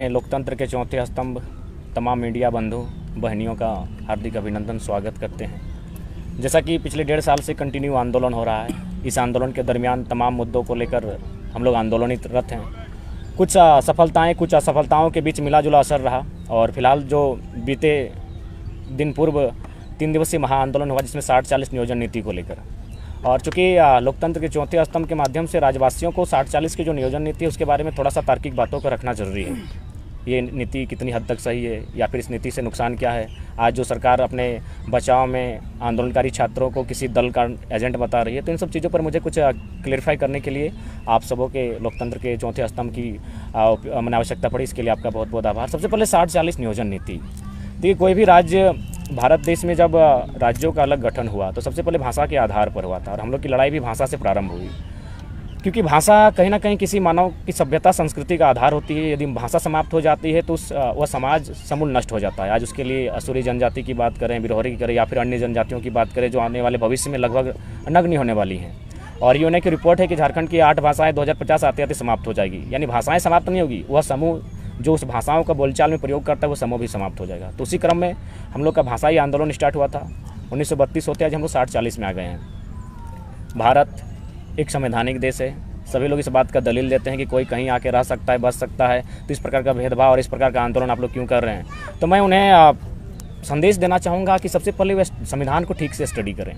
लोकतंत्र के चौथे स्तंभ तमाम मीडिया बंधु बहनियों का हार्दिक अभिनंदन स्वागत करते हैं। जैसा कि पिछले 1.5 साल से कंटिन्यू आंदोलन हो रहा है, इस आंदोलन के दरमियान तमाम मुद्दों को लेकर हम लोग आंदोलनरत हैं। कुछ सफलताएं, कुछ असफलताओं के बीच मिला जुला असर रहा और फिलहाल जो बीते दिन पूर्व 3 दिवसीय महाआंदोलन हुआ जिसमें 60-40 नियोजन नीति को लेकर, और चूँकि लोकतंत्र के चौथे स्तंभ के माध्यम से राज्यवासियों को 60-40 की जो नियोजन नीति है उसके बारे में थोड़ा सा तार्किक बातों को रखना जरूरी है। ये नीति कितनी हद तक सही है या फिर इस नीति से नुकसान क्या है। आज जो सरकार अपने बचाव में आंदोलनकारी छात्रों को किसी दल का एजेंट बता रही है, तो इन सब चीज़ों पर मुझे कुछ क्लेरिफाई करने के लिए आप सबों के लोकतंत्र के चौथे स्तंभ की मैंने आवश्यकता पड़ी। इसके लिए आपका बहुत बहुत आभार। सबसे पहले 60-40 नियोजन नीति। देखिए, कोई भी राज्य भारत देश में जब राज्यों का अलग गठन हुआ तो सबसे पहले भाषा के आधार पर हुआ था और हम लोग की लड़ाई भी भाषा से प्रारंभ हुई, क्योंकि भाषा कहीं ना कहीं किसी मानव की सभ्यता संस्कृति का आधार होती है। यदि भाषा समाप्त हो जाती है तो वह समाज समूल नष्ट हो जाता है। आज उसके लिए असुरी जनजाति की बात करें, बिरहोरी की करें या फिर अन्य जनजातियों की बात करें जो आने वाले भविष्य में लगभग नग्न होने वाली हैं। और यूएनए की रिपोर्ट है कि झारखंड की 8 भाषाएं 2050 आते आते समाप्त हो जाएगी। यानी भाषाएं समाप्त नहीं होगी, वह समूह जो उस भाषाओं का बोलचाल में प्रयोग करता है वो समूह भी समाप्त हो जाएगा। तो उसी क्रम में हम लोग का भाषाई आंदोलन स्टार्ट हुआ था। 1932 होते आज हम लोग 60-40 में आ गए हैं। भारत एक संवैधानिक देश है। सभी लोग इस बात का दलील देते हैं कि कोई कहीं आके रह सकता है, बस सकता है, तो इस प्रकार का भेदभाव और इस प्रकार का आंदोलन आप लोग क्यों कर रहे हैं। तो मैं उन्हें संदेश देना चाहूँगा कि सबसे पहले वे संविधान को ठीक से स्टडी करें।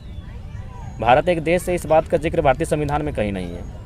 भारत एक देश है, इस बात का जिक्र भारतीय संविधान में कहीं नहीं है।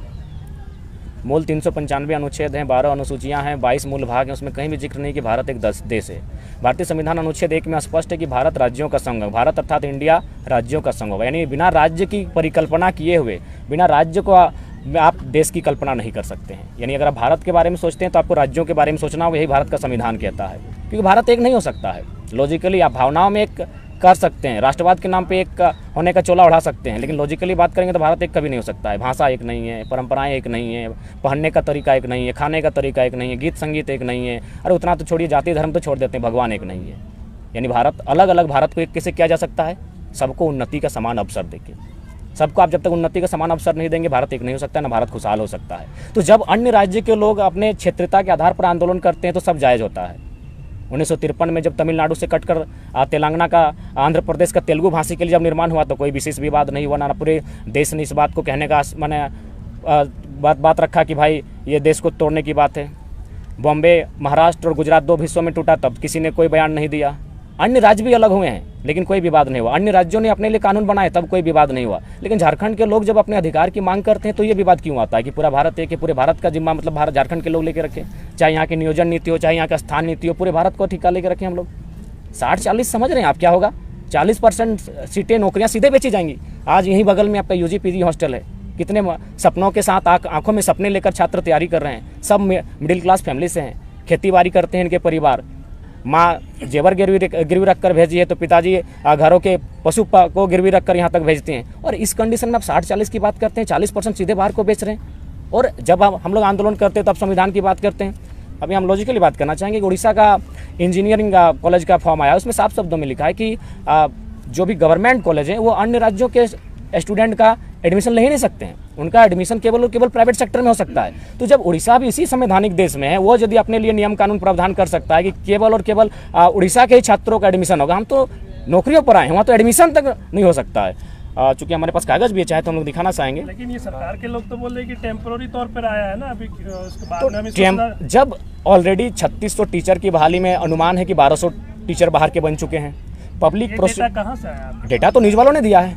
मूल 395 अनुच्छेद हैं, 12 अनुसूचियां हैं, 22 मूल भाग हैं, उसमें कहीं भी जिक्र नहीं कि भारत एक देश है। भारतीय संविधान अनुच्छेद 1 में स्पष्ट है कि भारत राज्यों का संघ, भारत अर्थात इंडिया राज्यों का संघ होगा। यानी बिना राज्य की परिकल्पना किए हुए, बिना राज्य को आप देश की कल्पना नहीं कर सकते हैं। यानी अगर आप भारत के बारे में सोचते हैं तो आपको राज्यों के बारे में सोचना होगा। यही भारत का संविधान कहता है, क्योंकि भारत एक नहीं हो सकता है। लॉजिकली आप भावनाओं में एक कर सकते हैं, राष्ट्रवाद के नाम पे एक होने का चोला उड़ा सकते हैं, लेकिन लॉजिकली बात करेंगे तो भारत एक कभी नहीं हो सकता है। भाषा एक नहीं है, परंपराएं एक नहीं है, पहनने का तरीका एक नहीं है, खाने का तरीका एक नहीं है, गीत संगीत एक नहीं है। अरे उतना तो छोड़िए, जाति धर्म तो छोड़ देते हैं, भगवान एक नहीं है। यानी भारत अलग अलग, भारत को एक कैसे किया जा सकता है? सबको उन्नति का समान अवसर देके। सबको आप जब तक उन्नति का समान अवसर नहीं देंगे, भारत एक नहीं हो सकता, ना भारत खुशहाल हो सकता है। तो जब अन्य राज्य के लोग अपने क्षेत्रता के आधार पर आंदोलन करते हैं तो सब जायज़ होता है। 1953 में जब तमिलनाडु से कटकर तेलंगाना का, आंध्र प्रदेश का तेलुगु भाषी के लिए जब निर्माण हुआ तो कोई विशेष विवाद नहीं हुआ, ना पूरे देश ने इस बात को कहने का मैंने बात रखा कि भाई ये देश को तोड़ने की बात है। बॉम्बे, महाराष्ट्र और गुजरात 2 हिस्सों में टूटा तब किसी ने कोई बयान नहीं दिया। अन्य राज्य भी अलग हुए हैं लेकिन कोई विवाद नहीं हुआ। अन्य राज्यों ने अपने लिए कानून बनाए तब कोई विवाद नहीं हुआ। लेकिन झारखंड के लोग जब अपने अधिकार की मांग करते हैं तो ये विवाद क्यों आता है कि पूरा भारत है, कि पूरे भारत का जिम्मा मतलब भारत झारखंड के लोग लेके रखें। चाहे यहाँ की नियोजन नीति हो, चाहे यहाँ का स्थान नीति हो, पूरे भारत को ठिका लेके रखें हम लोग। 60-40 समझ रहे हैं आप क्या होगा? 40% सीटें, नौकरियाँ सीधे बेची जाएंगी। आज यहीं बगल में आपका यूजी पीजी हॉस्टल है। कितने सपनों के साथ आंखों में सपने लेकर छात्र तैयारी कर रहे हैं। सब मिडिल क्लास फैमिली से हैं, खेती बाड़ी करते हैं इनके परिवार। माँ जेवर गिरवी रख कर भेजी है तो पिताजी घरों के पशु को गिरवी रख कर यहाँ तक भेजते हैं। और इस कंडीशन में आप 60-40 की बात करते हैं, 40% सीधे बाहर को बेच रहे हैं। और जब हम लोग आंदोलन करते हैं तब संविधान की बात करते हैं। अभी हम लॉजिकली बात करना चाहेंगे कि उड़ीसा का इंजीनियरिंग कॉलेज का फॉर्म आया, उसमें साफ शब्दों में लिखा है कि जो भी गवर्नमेंट कॉलेज है वो अन्य राज्यों के स्टूडेंट का एडमिशन ले ही नहीं सकते हैं। उनका एडमिशन केवल और केवल प्राइवेट सेक्टर में हो सकता है। तो जब उड़ीसा भी इसी संवैधानिक देश में है, वो यदि अपने लिए नियम कानून प्रावधान कर सकता है कि केवल और केवल उड़ीसा के ही छात्रों का एडमिशन होगा, हम तो नौकरियों पर आए हैं, वहाँ तो एडमिशन तक नहीं हो सकता है। चूंकि हमारे पास कागज भी है, चाहे तो हम लोग दिखाना चाहेंगे। लेकिन ये सरकार के लोग तो बोल रहे हैं कि टेम्पोररी तौर पर आया है ना, अभी उसके बाद तो जब ऑलरेडी 3600 टीचर की बहाली में अनुमान है कि 1200 टीचर बाहर के बन चुके हैं। पब्लिक डेटा कहाँ से आया? डेटा तो न्यूज़ वालों ने दिया है,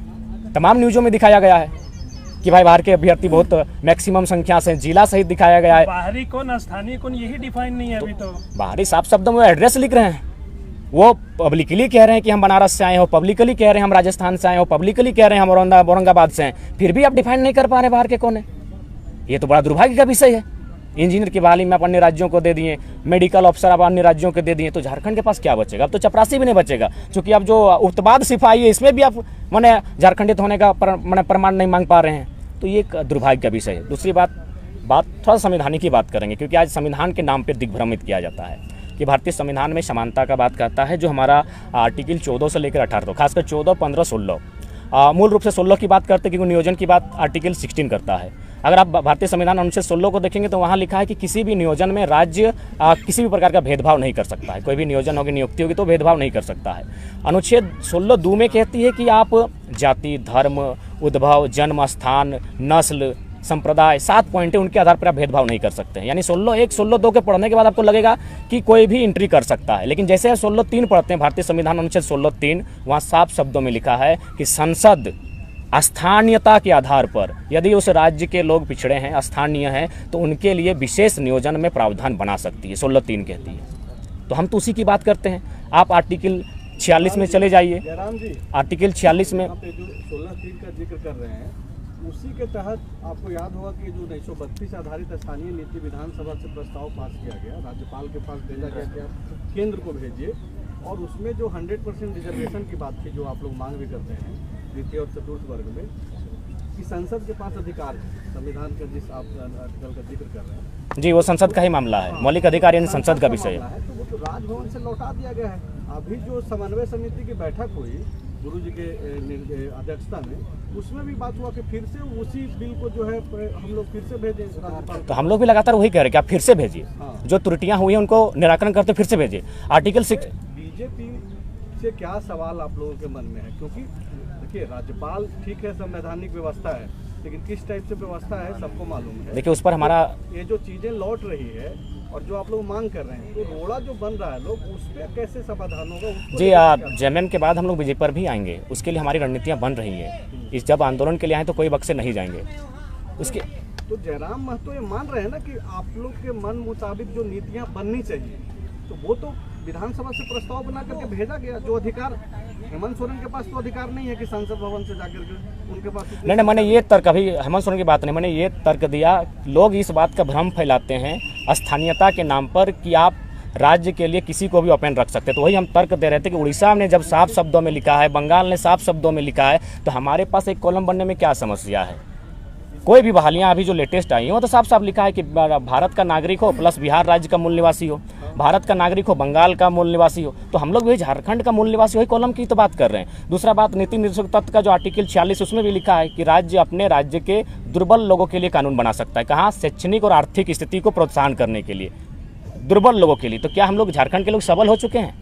तमाम न्यूज़ों में दिखाया गया है कि भाई बाहर के अभ्यर्थी बहुत मैक्सिमम संख्या से, जिला सहित दिखाया गया है। बाहरी कौन, स्थानीय कौन, यही डिफाइन नहीं है अभी तो। बाहरी साफ शब्दों में एड्रेस लिख रहे हैं। वो पब्लिकली कह रहे हैं कि हम बनारस से आए हो, पब्लिकली कह रहे हैं हम राजस्थान से आए हो, पब्लिकली कह रहे हैं हम औरंगाबाद से हैं, फिर भी आप डिफाइन नहीं कर पा रहे बाहर के कौन है। ये तो बड़ा दुर्भाग्य का विषय है। इंजीनियर की बहाली में आप अन्य राज्यों को दे दिए, मेडिकल अफसर आप अन्य राज्यों को दे दिए, तो झारखंड के पास क्या बचेगा? अब तो चपरासी भी नहीं बचेगा, क्योंकि अब जो उत्पाद सिपाही है इसमें भी आप मैंने झारखंडित होने का प्रमाण नहीं मांग पा रहे हैं। तो ये एक दुर्भाग्य का विषय है। दूसरी बात थोड़ा संविधानिक की बात करेंगे, क्योंकि आज संविधान के नाम पर दिग्भ्रमित किया जाता है कि भारतीय संविधान में समानता का बात करता है, जो हमारा आर्टिकल 14 से लेकर 18 खासकर 14, 15, 16 मूल रूप से 16 की बात करते हैं क्योंकि नियोजन की बात आर्टिकल 16 करता है। अगर आप भारतीय संविधान अनुच्छेद 16 को देखेंगे तो वहाँ लिखा है कि किसी भी नियोजन में राज्य किसी भी प्रकार का भेदभाव नहीं कर सकता है। कोई भी नियोजन होगी, नियुक्ति होगी तो भेदभाव नहीं कर सकता है। अनुच्छेद 16 दो में कहती है कि आप जाति, धर्म, उद्भव, जन्म स्थान, नस्ल, संप्रदाय, 7 पॉइंट है, उनके आधार पर आप भेदभाव नहीं कर सकते हैं। यानी 16(1) 16(2) के पढ़ने के बाद आपको लगेगा कि कोई भी एंट्री कर सकता है, लेकिन जैसे आप 16(3) पढ़ते हैं भारतीय संविधान अनुच्छेद 16(3), वहाँ साफ शब्दों में लिखा है कि संसद स्थानीयता के आधार पर यदि उस राज्य के लोग पिछड़े हैं, स्थानीय हैं, तो उनके लिए विशेष नियोजन में प्रावधान बना सकती है, 16(3) कहती है। तो हम तो उसी की बात करते हैं। आप आर्टिकल 46 में चले जाइए। आर्टिकल 46 में जो 16(3) का जिक्र कर रहे हैं, उसी के तहत आपको याद होगा कि जो 1932 आधारित स्थानीय नीति विधानसभा से प्रस्ताव पास किया गया, राज्यपाल के पास भेजा गया कि आप केंद्र को भेजिए, और उसमें जो 100% रिजर्वेशन की बात थी, जो आप लोग मांग भी करते हैं द्वितीय और चतुर्थ वर्ग में, कि संसद के पास अधिकार है, संविधान का जिस आप आर्टिकल का जिक्र कर रहे हैं जी, वो संसद का ही मामला है, मौलिक अधिकार यानी संसद का विषय है। तो वो तो राजभवन से लौटा दिया गया है। अभी जो समन्वय समिति की बैठक हुई गुरु जी के अध्यक्षता में, उसमें भी बात हुआ कि फिर से उसी बिल को जो है हम लोग फिर से भेजें राज्यपाल। तो हम लोग भी लगातार वही कह रहे हैं कि आप फिर से भेजिए, जो त्रुटियां हुई हैं उनको निराकरण करते फिर से भेजिए। आर्टिकल 6 बीजेपी से क्या सवाल आप लोगों के मन में है? क्योंकि देखिए, राज्यपाल ठीक है, संवैधानिक व्यवस्था है, लेकिन किस टाइप से व्यवस्था है सबको मालूम है। देखिए, उस पर हमारा ये जो चीजें लौट रही है और जो आप लोग मांग कर रहे हैं, तो रोड़ा जो बन रहा है लोग, उस पर कैसे समाधान होगा? जी, जेएमएम के बाद हम लोग बीजेपी पर भी आएंगे, उसके लिए हमारी रणनीतियां बन रही हैं। इस जब आंदोलन के लिए आए तो कोई बक्से नहीं जाएंगे उसके। तो जयराम महतो ये मान रहे हैं ना कि आप लोग के मन मुताबिक जो नीतियां बननी चाहिए, तो वो तो विधानसभा से प्रस्ताव बना करके भेजा गया। जो अधिकार हेमंत सोरेन के पास तो अधिकार नहीं है कि संसद भवन से जाकर के उनके पास। नहीं, मैंने ये तर्क, अभी हेमंत सोरेन की बात नहीं, मैंने ये तर्क दिया, लोग इस बात का भ्रम फैलाते हैं स्थानीयता के नाम पर कि आप राज्य के लिए किसी को भी ओपन रख सकते हैं। तो वही हम तर्क दे रहे थे कि उड़ीसा ने जब साफ शब्दों में लिखा है, बंगाल ने साफ शब्दों में लिखा है, तो हमारे पास एक कॉलम बनने में क्या समस्या है? कोई भी बहालियाँ अभी जो लेटेस्ट आई हैं वो तो साफ साफ लिखा है कि भारत का नागरिक हो प्लस बिहार राज्य का मूल निवासी हो, भारत का नागरिक हो, बंगाल का मूल निवासी हो। तो हम लोग भी झारखंड का मूल निवासी वही कॉलम की तो बात कर रहे हैं। दूसरा बात, नीति निर्देशक तत्व का जो आर्टिकल 46 उसमें भी लिखा है कि राज्य अपने राज्य के दुर्बल लोगों के लिए कानून बना सकता है। कहाँ? शैक्षणिक और आर्थिक स्थिति को प्रोत्साहन करने के लिए, दुर्बल लोगों के लिए। तो क्या हम लोग झारखंड के लोग सबल हो चुके हैं?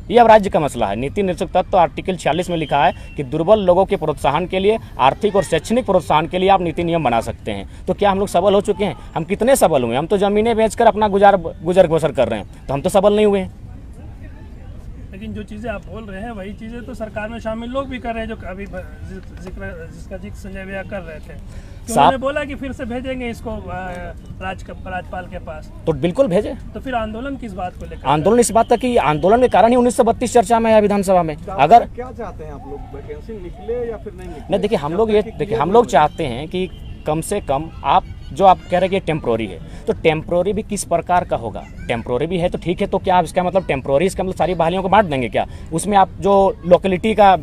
ये अब राज्य का मसला है। नीति निर्देशक तत्व तो आर्टिकल 46 में लिखा है कि दुर्बल लोगों के प्रोत्साहन के लिए, आर्थिक और शैक्षणिक प्रोत्साहन के लिए आप नीति नियम बना सकते हैं। तो क्या हम लोग सबल हो चुके हैं? हम कितने सबल हुए? हम तो जमीनें बेचकर अपना गुजर बसर कर रहे हैं, तो हम तो सबल नहीं हुए हैं। लेकिन जो चीज़ें आप बोल रहे हैं वही चीज़ें तो सरकार में शामिल लोग भी कर रहे हैं, जो अभी जिसका जिक्र संजय भैया कर रहे थे। उन्होंने बोला कि फिर से भेजेंगे इसको राज्यपाल के पास, तो बिल्कुल भेजे। तो फिर आंदोलन किस बात को लेकर? आंदोलन इस बात का कि आंदोलन के कारण ही 1932 चर्चा में है विधानसभा में। अगर क्या चाहते हैं आप लोग, वैकेंसी निकले या फिर नहीं निकले? नहीं, देखिए हम लोग चाहते हैं कि कम से कम आप जो आप कह रहे हैं कि टेम्प्रोरी है, तो टेम्प्रोरी भी किस प्रकार का होगा? टेम्प्रोरी भी है तो ठीक है, तो क्या आप इसका मतलब टेम्प्रोरी, इसका मतलब सारी बहालियों को बांट देंगे क्या? उसमें आप जो लोकेलिटी का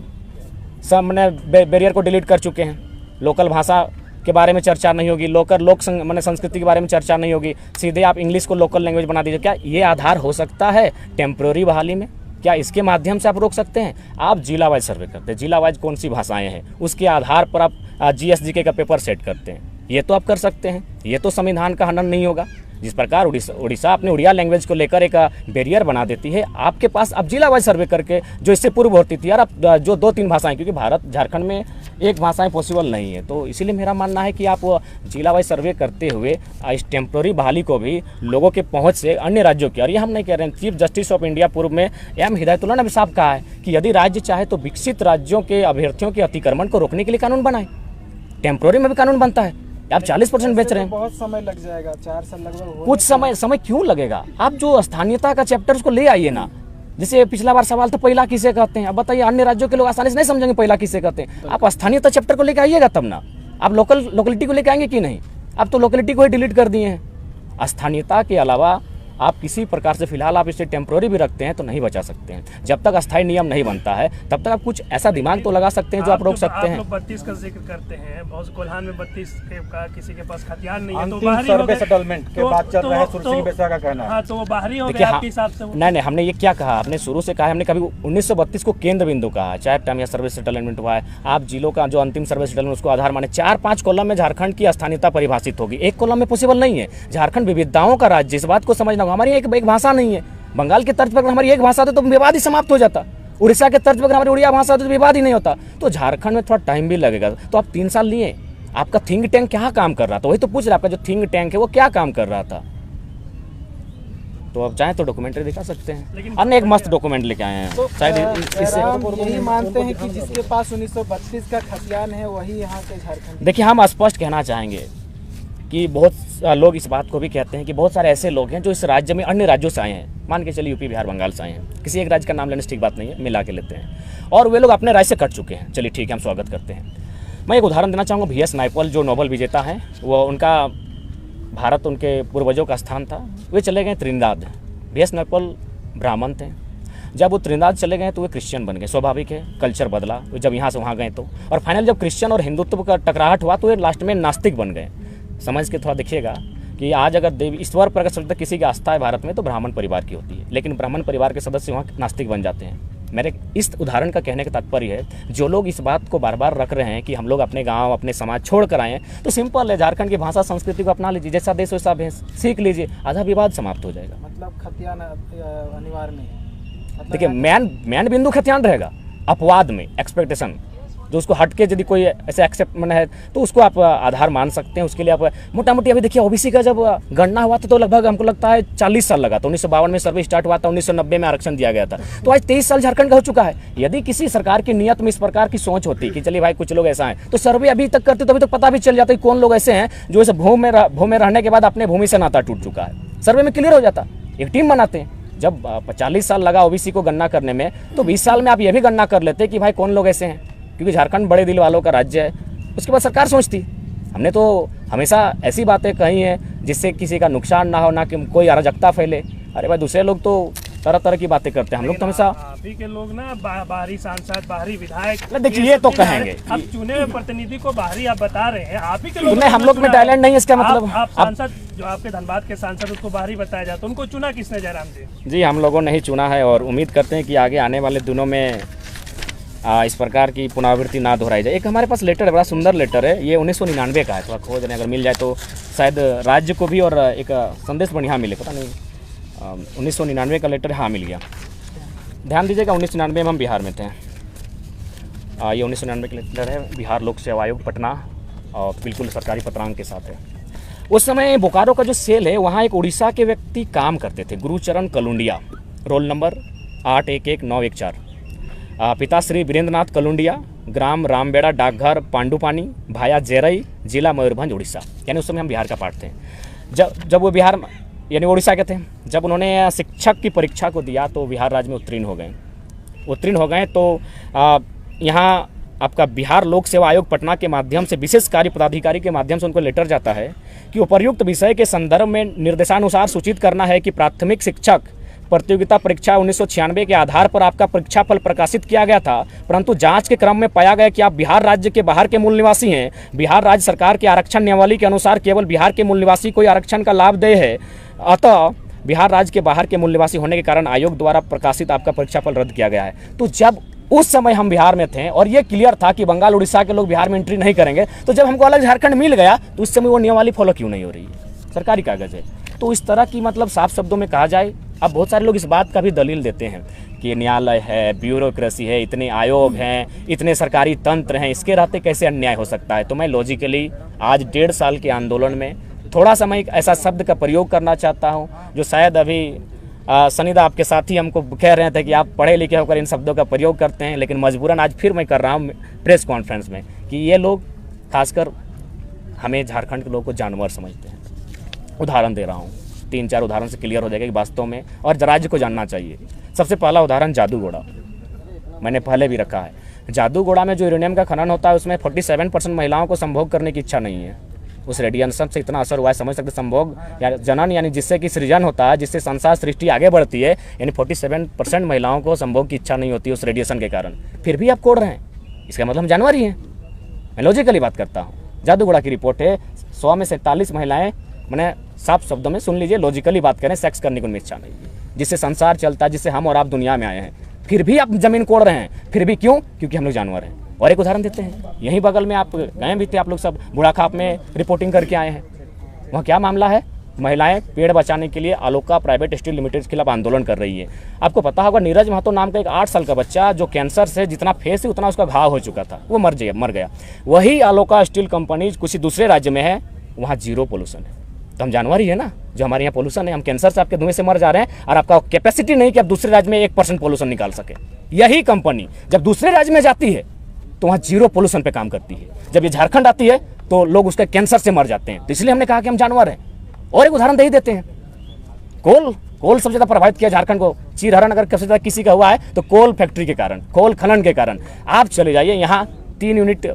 सब बैरियर को डिलीट कर चुके हैं, लोकल भाषा के बारे में चर्चा नहीं होगी, लोक संस्कृति के बारे में चर्चा नहीं होगी, सीधे आप इंग्लिश को लोकल लैंग्वेज बना दीजिए। क्या ये आधार हो सकता है टेम्प्रोरी बहाली में? क्या इसके माध्यम से आप रोक सकते हैं? आप जिला वाइज सर्वे करते हैं, जिला वाइज कौन सी भाषाएं हैं उसके आधार पर आप GSGK का पेपर सेट करते हैं, ये तो आप कर सकते हैं। ये तो संविधान का हनन नहीं होगा। जिस प्रकार उड़ीसा अपने उड़िया लैंग्वेज को लेकर एक बैरियर बना देती है, आपके पास अब जिला वाइज सर्वे करके, जो इससे पूर्व होती थी यार, अब जो 2-3 भाषाएं, क्योंकि झारखंड में एक भाषाएं पॉसिबल नहीं है, तो इसीलिए मेरा मानना है कि आप जिला वाइज सर्वे करते हुए इस टेम्प्रोरी बहाली को भी लोगों के पहुंच से अन्य राज्यों की, और ये हम नहीं कह रहे हैं, चीफ जस्टिस ऑफ इंडिया पूर्व में M हिदायतुल्लाह ने भी साफ कहा है कि यदि राज्य चाहे तो विकसित राज्यों के अभ्यर्थियों के अतिक्रमण को रोकने के लिए कानून बनाए। टेम्प्रोरी में भी कानून बनता है। आप 40% बेच रहे हैं, बहुत समय लग जाएगा, 4 साल लगभग। कुछ समय क्यों लगेगा? आप जो स्थानीयता का चैप्टर उसको ले आइए ना। जैसे पिछला बार सवाल था पहिला किसे कहते हैं, अब बताइए, अन्य राज्यों के लोग आसानी से नहीं समझेंगे पहिला किसे कहते हैं। आप स्थानीयता चैप्टर को लेकर आइएगा तब ना। आप लोकेलिटी को लेकर आएंगे कि नहीं? आप तो लोकेलिटी को ही डिलीट कर दिए हैं। स्थानीयता के अलावा आप किसी प्रकार से फिलहाल आप इसे टेम्प्रोरी भी रखते हैं तो नहीं बचा सकते हैं। जब तक अस्थायी नियम नहीं बनता है तब तक आप कुछ ऐसा दिमाग तो लगा सकते हैं जो आप रोक सकते हैं। आप लोग 32 का जिक्र करते हैं, बहुत कोल्हान में 32 का किसी के पास हथियार नहीं है तो अंतिम बाहरी हो सर्वे गए। सेटलमेंट के बाद चल रहा है, सुरसिंह बेसा का कहना है। हाँ, तो वो बाहरी हो गए देखिए, आपके हिसाब से वो। नहीं, हमने ये क्या कहा, आपने शुरू से कहा, हमने कभी 1932 को केंद्र बिंदु कहा, चाहे टर्म या सर्विस सेटलमेंट हुआ है। आप जिलों का जो अंतिम सर्विस सेटलमेंट उसको आधार माने 4-5 कॉलम में झारखंड की स्थानीयता परिभाषित होगी, एक कॉलम में पॉसिबल नहीं है। झारखंड विविधताओं का राज्य, इस बात को समझना होगा। हमारी एक भाषा नहीं है, बंगाल के तर्ज पर हमारी एक भाषा होती तो विवाद ही समाप्त हो जाता। उड़ीसा के तर्ज पर हमारी उड़िया भाषा होती तो विवाद ही नहीं होता। तो झारखंड में थोड़ा टाइम भी लगेगा। तो आप 3 साल लिए, आपका थिंक टैंक क्या काम कर रहा था, वही तो पूछ रहा, आपका जो थिंक टैंक है वो क्या काम कर रहा था। तो आप चाहें तो डॉक्यूमेंट्री दिखा सकते हैं। हमने एक मस्त डॉक्यूमेंट लेके आए हैं, शायद इससे हम यही मानते हैं कि जिसके पास 1932 का खतियान है वही यहाँ के झारखंड। देखिए, हम स्पष्ट कहना चाहेंगे कि बहुत लोग इस बात को भी कहते हैं कि बहुत सारे ऐसे लोग हैं जो इस राज्य में अन्य राज्यों से आए हैं, मान के चलिए यूपी बिहार बंगाल से आए हैं, किसी एक राज्य का नाम लेने से ठीक बात नहीं है, मिला के लेते हैं, और वे लोग अपने राज्य से कट चुके हैं। चलिए ठीक है, हम स्वागत करते हैं। मैं एक उदाहरण देना चाहूँगा, VS नायपॉल जो नोबेल विजेता हैं, वो उनका भारत उनके पूर्वजों का स्थान था, वे चले गए त्रिनिदाद। VS नायपॉल ब्राह्मण थे, जब वो त्रिनिदाद चले गए तो वे क्रिश्चियन बन गए, स्वाभाविक है, कल्चर बदला जब यहाँ से वहाँ गए तो, और फाइनल जब क्रिश्चियन और हिंदुत्व का टकराहट हुआ तो वे लास्ट में नास्तिक बन गए। समझ के थोड़ा देखिएगा कि आज अगर देवी ईश्वर पर अगर किसी की आस्था है भारत में तो ब्राह्मण परिवार की होती है, लेकिन ब्राह्मण परिवार के सदस्य वहाँ नास्तिक बन जाते हैं। मेरे इस उदाहरण का कहने का तात्पर्य है, जो लोग इस बात को बार बार रख रहे हैं कि हम लोग अपने गांव अपने समाज छोड़ कर आए हैं, तो सिंपल है, झारखंड की भाषा संस्कृति को अपना लीजिए, जैसा देश वैसा भेष, सीख लीजिए, आधा विवाद समाप्त हो जाएगा। मतलब खतियान अनिवार्य नहीं है। मतलब देखिए, मैन बिंदु खतियान रहेगा, अपवाद में एक्सपेक्टेशन जो उसको हट के यदि कोई ऐसे एक्सेप्ट मन है तो उसको आप आधार मान सकते हैं। उसके लिए आप मोटा मोटी, अभी देखिए OBC का जब गणना हुआ था तो लगभग हमको लगता है 40 साल लगा था। 1952 में सर्वे स्टार्ट हुआ था, 1990 में आरक्षण दिया गया था, तो आज 23 साल झारखंड का हो चुका है। यदि किसी सरकार की नियत में इस प्रकार की सोच होती कि चलिए भाई कुछ लोग ऐसा हैं, तो सर्वे अभी तक करते तो अभी तक पता भी चल जाता कि कौन लोग ऐसे हैं जो इस भूमि में रहने के बाद अपने भूमि से नाता टूट चुका है। सर्वे में क्लियर हो जाता, एक टीम बनाते हैं। जब 40 साल लगा OBC को गणना करने में, तो 20 साल में आप ये भी गणना कर लेते कि भाई कौन लोग ऐसे हैं, क्योंकि झारखंड बड़े दिल वालों का राज्य है। उसके बाद सरकार सोचती। हमने तो हमेशा ऐसी बातें कही हैं जिससे किसी का नुकसान ना हो, ना कि कोई अराजकता फैले। अरे भाई, दूसरे लोग तो तरह तरह की बातें करते हैं, हम लोग तो हमेशा आप ही के लोग ना बाहरी सांसद, बाहरी विधायक, देखिए ये तो कहेंगे, अब चुने हुए प्रतिनिधि को बाहरी आप बता रहे हैं, आप ही के लोग। नहीं, हम लोग में टैलेंट नहीं है, इसका मतलब आप सांसद जो आपके धनबाद के सांसद, उसको बाहरी बताया जाता, उनको चुना किसने, जयराम जी? जी, हम लोगों ने ही चुना है, और उम्मीद करते हैं कि आगे आने वाले दिनों में इस प्रकार की पुनरावृत्ति ना दोहराई जाए। एक हमारे पास लेटर है, बड़ा सुंदर लेटर है, ये 1999 का है, थोड़ा खोज रहे हैं, अगर मिल जाए तो शायद राज्य को भी और एक संदेश बढ़िया मिले, पता नहीं 1999 का लेटर, हाँ मिल गया। ध्यान दीजिएगा, 1999 में हम बिहार में थे। ये 1999 का लेटर है, बिहार लोक सेवा आयोग पटना, और बिल्कुल सरकारी पत्रांक के साथ है। उस समय बोकारो का जो सेल है, वहाँ एक उड़ीसा के व्यक्ति काम करते थे, गुरुचरण कलुंडिया, रोल नंबर 811914। पिता श्री वीरेंद्रनाथ कलुंडिया, ग्राम रामबेड़ा, डाकघर पांडुपानी, भाया जेरई, जिला मयूरभंज, उड़ीसा। यानी उस समय हम बिहार का पार्ट थे। जब वो बिहार यानी उड़ीसा के थे, जब उन्होंने शिक्षक की परीक्षा को दिया तो बिहार राज्य में उत्तीर्ण हो गए। तो यहाँ आपका बिहार लोक सेवा आयोग पटना के माध्यम से विशेष कार्य पदाधिकारी के माध्यम से उनको लेटर जाता है कि उपर्युक्त विषय के संदर्भ में निर्देशानुसार सूचित करना है कि प्राथमिक शिक्षक प्रतियोगिता परीक्षा 1996 के आधार पर आपका परीक्षा फल प्रकाशित किया गया था, परंतु जांच के क्रम में पाया गया कि आप बिहार राज्य के बाहर के मूल निवासी हैं। बिहार राज्य सरकार के आरक्षण नियमावली के अनुसार केवल बिहार के मूल निवासी कोई आरक्षण का लाभ देय है, अतः बिहार राज्य के बाहर के मूल निवासी होने के कारण आयोग द्वारा प्रकाशित आपका परीक्षा फल रद्द किया गया है। तो जब उस समय हम बिहार में थे और ये क्लियर था कि बंगाल उड़ीसा के लोग बिहार में एंट्री नहीं करेंगे, तो जब हमको अलग झारखंड मिल गया तो उस समय वो नियमावली फॉलो क्यों नहीं हो रही है? सरकारी कागज है। तो इस तरह की मतलब साफ शब्दों में कहा जाए, अब बहुत सारे लोग इस बात का भी दलील देते हैं कि न्यायालय है, ब्यूरोक्रेसी है, इतने आयोग हैं, इतने सरकारी तंत्र हैं, इसके रहते कैसे अन्याय हो सकता है। तो मैं लॉजिकली आज 1.5 साल के आंदोलन में थोड़ा सा मैं एक ऐसा शब्द का प्रयोग करना चाहता हूँ जो शायद अभी सनीदा आपके साथी हमको कह रहे थे कि आप पढ़े लिखे होकर इन शब्दों का प्रयोग करते हैं, लेकिन मजबूरन आज फिर मैं कर रहा हूँ प्रेस कॉन्फ्रेंस में कि ये लोग खासकर हमें झारखंड के लोगों को जानवर समझते हैं। उदाहरण दे रहा हूँ, 3-4 उदाहरण से क्लियर हो जाएगा कि वास्तव में, और राज्य को जानना चाहिए। सबसे पहला उदाहरण जादूगोड़ा, मैंने पहले भी रखा है। जादूगोड़ा में जो यूरेनियम का खनन होता है उसमें 47% महिलाओं को संभोग करने की इच्छा नहीं है। उस रेडिएशन से इतना असर हुआ है, समझ सकते संभोग या जनन यानी जिससे कि सृजन होता है, जिससे संसार सृष्टि आगे बढ़ती है, यानी 47% महिलाओं को संभोग की इच्छा नहीं होती उस रेडिएशन के कारण, फिर भी आप कोड़ रहे हैं, इसका मतलब हम जानवर ही हैं। मैं लॉजिकली बात करता हूँ। जादूगोड़ा की रिपोर्ट है 100 में 47 महिलाएं, मैंने साफ शब्दों में सुन लीजिए, लॉजिकली बात करें, सेक्स करने को उनमें इच्छा नहीं है, जिससे संसार चलता है, जिससे हम और आप दुनिया में आए हैं, फिर भी आप जमीन कोड़ रहे हैं। फिर भी क्यों? क्योंकि हम लोग जानवर हैं। और एक उदाहरण देते हैं, यहीं बगल में आप गए भी थे, आप लोग सब बुढ़ाखाप में रिपोर्टिंग करके आए हैं। वहाँ क्या मामला है? महिलाएं पेड़ बचाने के लिए आलोका प्राइवेट स्टील लिमिटेड के खिलाफ आंदोलन कर रही है। आपको पता होगा नीरज महतो नाम का एक 8 साल का बच्चा जो कैंसर से जितना फेस है उतना उसका घाव हो चुका था, वो मर गया। वही आलोका स्टील कंपनी कुछ दूसरे राज्य में है, वहाँ 0 पोल्यूशन है। तो हम जानवर ही है ना, जो हमारे यहाँ पोल्यूशन है, हम कैंसर से आपके धुएं से मर जा रहे हैं, और आपका कैपेसिटी नहीं कि आप दूसरे राज्य में 1% पोल्यूशन निकाल सके। यही कंपनी जब दूसरे राज्य में जाती है तो वहाँ 0 पोल्यूशन पे काम करती है। जब ये झारखंड आती है तो लोग उसके कैंसर से मर जाते हैं। तो इसलिए हमने कहा कि हम जानवर हैं। और एक उदाहरण दे ही देते हैं, कोल सबसे ज़्यादा प्रभावित किया झारखंड को। चीरहरण अगर सबसे ज़्यादा किसी का हुआ है तो कोल फैक्ट्री के कारण, कोल खनन के कारण। आप चले जाइए, यहाँ 3 यूनिट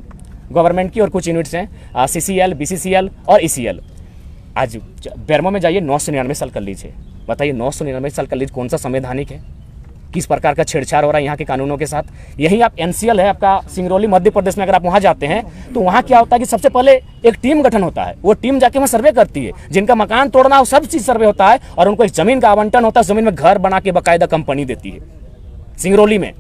गवर्नमेंट की और कुछ यूनिट्स हैं, CCL, BCCL और ECL। आज बेरमो में जाइए, 999 साल कर लीजिए। बताइए 999 साल कर लीजिए, कौन सा संवैधानिक है? किस प्रकार का छेड़छाड़ हो रहा है यहाँ के कानूनों के साथ? यही आप NCL है आपका सिंगरौली मध्य प्रदेश में, अगर आप वहाँ जाते हैं तो वहाँ क्या होता है कि सबसे पहले एक टीम गठन होता है। वो टीम जाके वहाँ सर्वे करती है, जिनका मकान तोड़ना हो सब चीज़ सर्वे होता है, और उनको एक ज़मीन का आवंटन होता है, ज़मीन में घर बना के बाकायदा कंपनी देती है। सिंगरौली में,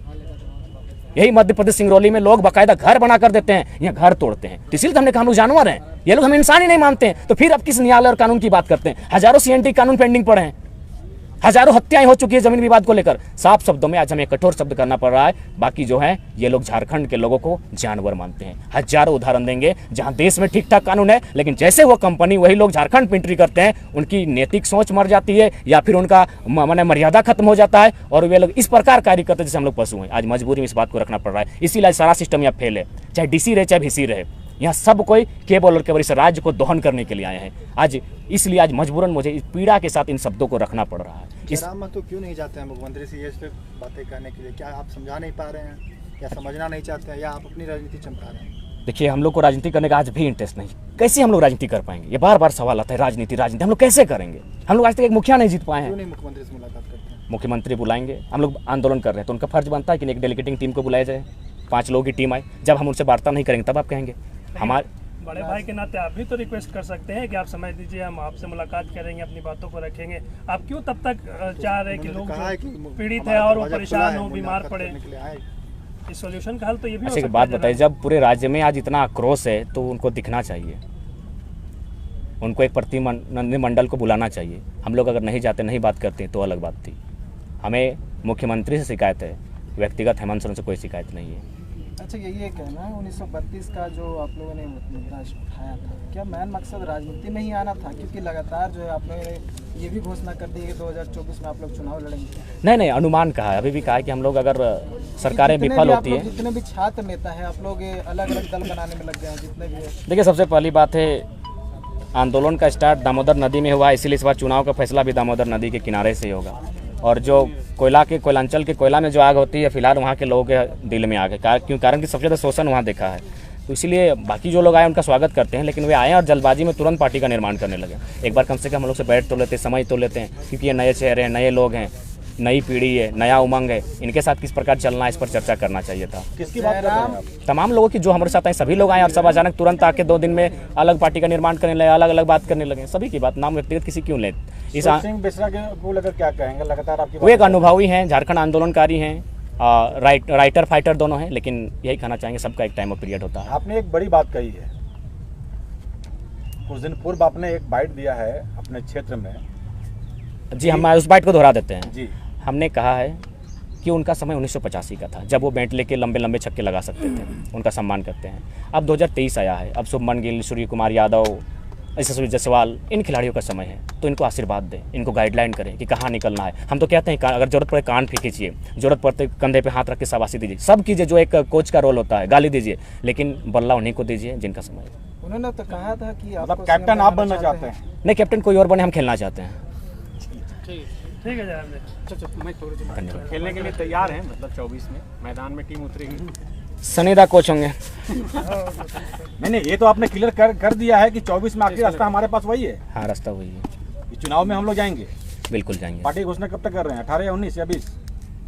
यही मध्य प्रदेश सिंगरौली में लोग बाकायदा घर बना कर देते हैं, यहाँ घर तोड़ते हैं। तो इसलिए तो हमने कहा हम लोग जानवर हैं, ये लोग हम इंसान ही नहीं मानते हैं। तो फिर अब किस न्यायालय और कानून की बात करते हैं? हजारों CNT कानून पेंडिंग पड़े हैं, हजारों हत्याएं हो चुकी है जमीन विवाद को लेकर। साफ शब्दों में आज हमें कठोर शब्द करना पड़ रहा है। बाकी जो है ये लोग झारखंड के लोगों को जानवर मानते हैं। हजारों उदाहरण देंगे जहां देश में ठीक ठाक कानून है, लेकिन जैसे वो कंपनी वही लोग झारखंड में एंट्री करते हैं, उनकी नैतिक सोच मर जाती है या फिर उनका माने मर्यादा खत्म हो जाता है, और वे लोग इस प्रकार कार्य करते हैं जैसे हम लोग पशु हैं। आज मजबूरी में इस बात को रखना पड़ रहा है। इसीलिए सारा सिस्टम यहाँ फेल है, चाहे DC रहे चाहे VC रहे। यहाँ सब कोई केवल और केवल इस राज्य को दोहन करने के लिए आए हैं आज। इसलिए आज मजबूरन मुझे इस पीड़ा के साथ इन शब्दों को रखना पड़ रहा है। तो क्यों नहीं जाते हैं मुख्यमंत्री से ये बातें करने के लिए? क्या आप समझा नहीं पा रहे हैं, या समझना नहीं चाहते हैं, या आप अपनी राजनीति चमका रहे हैं? देखिए, हम लोग को राजनीति करने का आज भी इंटरेस्ट नहीं। कैसे हम लोग राजनीति कर पाएंगे? ये बार बार सवाल आता है, राजनीति हम लोग कैसे करेंगे? हम लोग आज तक एक मुखिया नहीं जीत पाए हैं। क्यों नहीं मुख्यमंत्री से मुलाकात करते हैं? मुख्यमंत्री बुलाएंगे, हम लोग आंदोलन कर रहे हैं तो उनका फर्ज बनता है कि एक डेलीगेटिंग टीम को बुलाया जाए, 5 लोगों की टीम आए। जब हम उनसे वार्ता नहीं करेंगे तब आप कहेंगे। हमारे बड़े भाई के नाते आप भी तो रिक्वेस्ट कर सकते हैं कि आप समय दीजिए, हम आपसे मुलाकात करेंगे, अपनी बातों को रखेंगे। आप क्यों तब तक चाह रहे हैं कि लोग पीड़ित है और वो परेशान हो, बीमार पड़े? इस सॉल्यूशन का हल तो ये भी हो सकता है। एक बात बताइए, जब पूरे राज्य में आज इतना आक्रोश है तो उनको दिखना चाहिए, उनको एक प्रतिनिधिमंडल को बुलाना चाहिए। हम लोग अगर नहीं जाते, नहीं बात करते तो अलग बात थी। हमें मुख्यमंत्री से शिकायत है, व्यक्तिगत हेमंत सोरेन से कोई शिकायत नहीं है। अच्छा, यही कहना है 1932 का जो आप लोगों ने मुद्दा उठाया था, क्या मेन मकसद राजनीति में ही आना था? क्योंकि लगातार जो है आप लोगों ने ये भी घोषणा कर दी है कि 2024 में आप लोग चुनाव लड़ेंगे। नहीं, अनुमान कहा है, अभी भी कहा है कि हम लोग अगर सरकारें विफल होती है। जितने भी छात्र नेता है आप लोग अलग अलग दल बनाने में लग गए हैं, जितने भी है। देखिए, सबसे पहली बात है, आंदोलन का स्टार्ट दामोदर नदी में हुआ, इसीलिए इस बार चुनाव का फैसला भी दामोदर नदी के किनारे से ही होगा। और जो कोयलांचल के कोयला में जो आग होती है, फिलहाल वहाँ के लोगों के दिल में आग है, कारण कि सबसे ज़्यादा शोषण वहाँ देखा है। तो इसीलिए बाकी जो लोग आए उनका स्वागत करते हैं, लेकिन वे आए और जल्दबाजी में तुरंत पार्टी का निर्माण करने लगे। एक बार कम से कम हम लोग से बैठ तो लेते हैं, समझ तो लेते हैं, क्योंकि ये नए चेहरे हैं, नए लोग हैं, नई पीढ़ी है, नया उमंग है, इनके साथ किस प्रकार चलना है इस पर चर्चा करना चाहिए था। किसकी बात कर रहे हैं आप? तमाम लोगों की जो हमारे साथ आए, सभी लोग आए और सब अचानक तुरंत आके 2 दिन में अलग पार्टी का निर्माण करने लगे, अलग अलग बात करने लगे। सभी की बात, नाम व्यक्तिगत किसी क्यों ले? सिंह बेसरा को लेकर क्या कहेंगे? लगातार आपकी वो एक अनुभवी हैं, झारखंड आंदोलनकारी हैं, राइटर फाइटर दोनों हैं, लेकिन यही कहना चाहेंगे सबका एक टाइम ऑफ पीरियड होता है। आपने एक बड़ी बात कही है, कुछ दिन पूर्व आपने एक बाइट दिया है अपने क्षेत्र में। जी, हम उस बाइट को दोहरा देते हैं जी। हमने कहा है कि उनका समय 1985 का था, जब वो बैट लेके लंबे लंबे छक्के लगा सकते थे, उनका सम्मान करते हैं। अब 2023 आया है, अब शुभमन गिल, सूर्य कुमार यादव, यशस्वी जायसवाल, इन खिलाड़ियों का समय है, तो इनको आशीर्वाद दें, इनको गाइडलाइन करें कि कहाँ निकलना है। हम तो कहते हैं अगर जरूरत पड़े कान खींचिए, जरूरत पड़ते कंधे पे हाथ रख के शाबाशी दीजिए, सब कीजिए जो एक कोच का रोल होता है, गाली दीजिए, लेकिन बल्ला उन्हीं को दीजिए जिनका समय है। उन्होंने तो कहा था कि मतलब कैप्टन आप बनना चाहते हैं? नहीं, कैप्टन कोई और बने, हम खेलना चाहते हैं। ठीक है जनाब, खेलने के लिए तैयार हैं, मतलब 24 में मैदान में टीम उतरेगी। सनीदा कोच होंगे। नहीं, ये तो आपने क्लियर कर दिया है कि 24 में आखिरी रास्ता हमारे पास वही है। हाँ, रास्ता वही है, इस चुनाव में हम लोग जाएंगे, बिल्कुल जाएंगे। पार्टी की घोषणा कब तक कर रहे हैं, 18 या 19 या 20?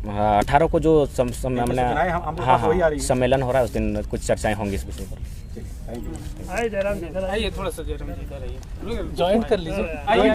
हाँ, 18 को जो हमने सूचनाएं हम लोग हाँ पास वही आ हाँ रही है। सम्मेलन हो रहा है, उस दिन कुछ चर्चाएं होंगी इस विषय पर। ठीक है, थैंक यू। आइए जयराम जी, इधर आइए। थोड़ा सा जयराम जी इधर आइए, ज्वाइन कर लीजिए।